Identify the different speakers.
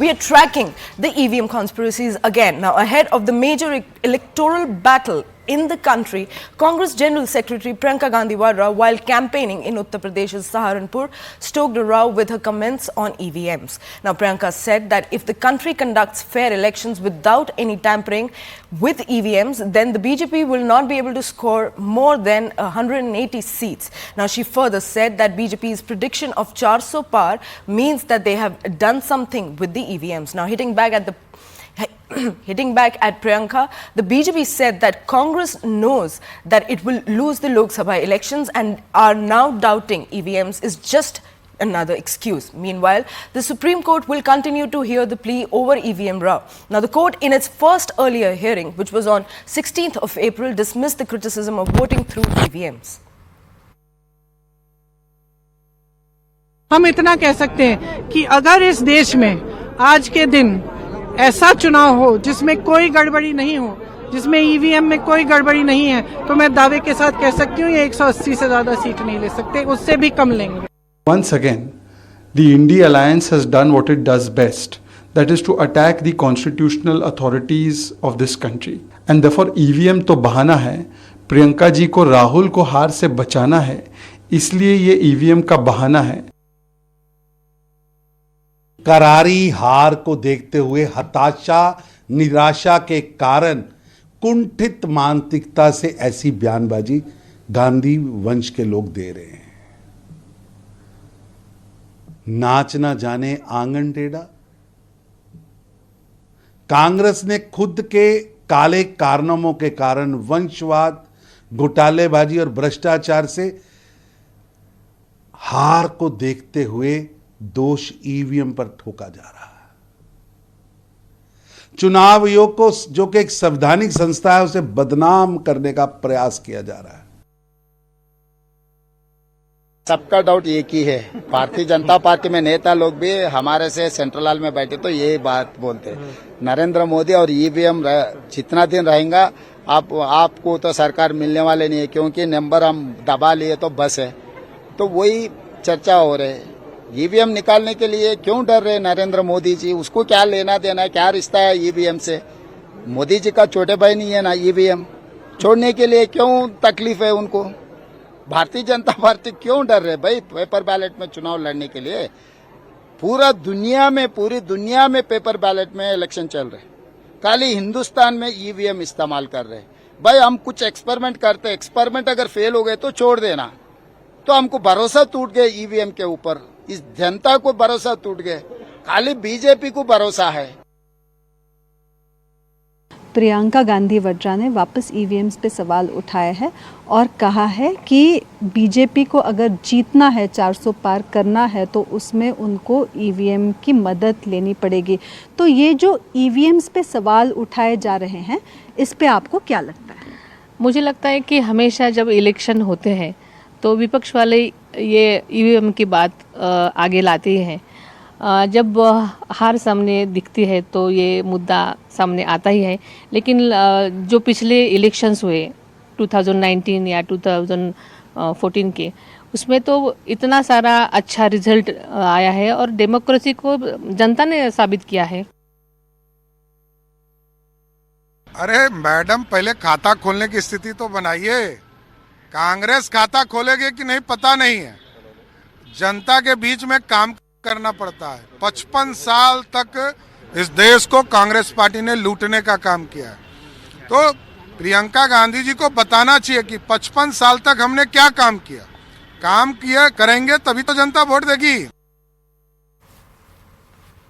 Speaker 1: We are tracking the EVM conspiracies again. Now, ahead of the major electoral battle in the country, Congress General Secretary Priyanka Gandhi Vadra, while campaigning in Uttar Pradesh's Saharanpur, stoked a row with her comments on EVMs. Now, Priyanka said that if the country conducts fair elections without any tampering with EVMs, then the BJP will not be able to score more than 180 seats. Now, she further said that BJP's prediction of 400 par means that they have done something with the EVMs. Now, hitting back at Priyanka, the BJP said that Congress knows that it will lose the Lok Sabha elections and are now doubting EVMs is just another excuse. Meanwhile, the Supreme Court will continue to hear the plea over EVM row. Now, the court in its first earlier hearing, which was on 16th of April, dismissed the criticism of voting through EVMs.
Speaker 2: हम इतना कह सकते हैं कि अगर इस देश में आज के दिन ऐसा चुनाव हो जिसमें कोई गड़बड़ी नहीं हो, जिसमें ईवीएम में कोई गड़बड़ी नहीं है, तो मैं दावे के साथ कह सकती हूँ ये 180 से ज्यादा सीट नहीं ले सकते, उससे भी कम लेंगे.
Speaker 3: Once again, the India Alliance has done what it does best, that is to attack the constitutional authorities of this country. And therefore EVM तो बहाना है, प्रियंका जी को राहुल को हार से बचाना है, इसलिए ये EVM का बहाना है.
Speaker 4: करारी हार को देखते हुए हताशा निराशा के कारण कुंठित मानसिकता से ऐसी बयानबाजी गांधी वंश के लोग दे रहे हैं. नाच ना जाने आंगन टेढ़ा. कांग्रेस ने खुद के काले कारनामों के कारण वंशवाद, घोटालेबाजी और भ्रष्टाचार से हार को देखते हुए दोष ईवीएम पर ठोका जा रहा है. चुनाव आयोग को जो कि एक संवैधानिक संस्था है उसे बदनाम करने का प्रयास किया जा रहा है.
Speaker 5: सबका डाउट एक ही है. भारतीय जनता पार्टी में नेता लोग भी हमारे से सेंट्रल हॉल में बैठे तो यही बात बोलते हैं, नरेंद्र मोदी और ईवीएम जितना दिन रहेगा आपको तो सरकार मिलने वाले नहीं है, क्योंकि नंबर हम दबा लिए तो बस है. तो वही चर्चा हो रही है. ईवीएम निकालने के लिए क्यों डर रहे नरेंद्र मोदी जी? उसको क्या लेना देना है, क्या रिश्ता है ईवीएम से? मोदी जी का छोटे भाई नहीं है ना ईवीएम? छोड़ने के लिए क्यों तकलीफ है उनको? भारतीय जनता पार्टी क्यों डर रहे भाई पेपर बैलेट में चुनाव लड़ने के लिए? पूरी दुनिया में पेपर बैलेट में इलेक्शन चल रहे, खाली हिंदुस्तान में ईवीएम इस्तेमाल कर रहे. भाई हम कुछ एक्सपेरिमेंट करते, एक्सपेरिमेंट अगर फेल हो गए तो छोड़ देना. तो हमको भरोसा टूट गया ईवीएम के ऊपर, इस जनता को भरोसा टूट गया, खाली बीजेपी को भरोसा है.
Speaker 6: प्रियंका गांधी वड्रा ने वापस ईवीएम्स पे सवाल उठाया है और कहा है कि बीजेपी को अगर जीतना है, 400 पार करना है, तो उसमें उनको ईवीएम की मदद लेनी पड़ेगी. तो ये जो ईवीएम्स पे सवाल उठाए जा रहे हैं, इस पे आपको क्या लगता है?
Speaker 7: मुझे लगता है कि हमेशा जब इलेक्शन होते हैं तो विपक्ष वाले ये ईवीएम की बात आगे लाते हैं. जब हार सामने दिखती है तो ये मुद्दा सामने आता ही है. लेकिन जो पिछले इलेक्शंस हुए 2019 या 2014 के, उसमें तो इतना सारा अच्छा रिजल्ट आया है और डेमोक्रेसी को जनता ने साबित किया है.
Speaker 8: अरे मैडम, पहले खाता खोलने की स्थिति तो बनाइए. कांग्रेस खाता खोलेगी कि नहीं पता नहीं है. जनता के बीच में काम करना पड़ता है. 55 साल तक इस देश को कांग्रेस पार्टी ने लूटने का काम किया है. तो प्रियंका गांधी जी को बताना चाहिए कि 55 साल तक हमने क्या काम किया. काम किया करेंगे तभी तो जनता वोट देगी.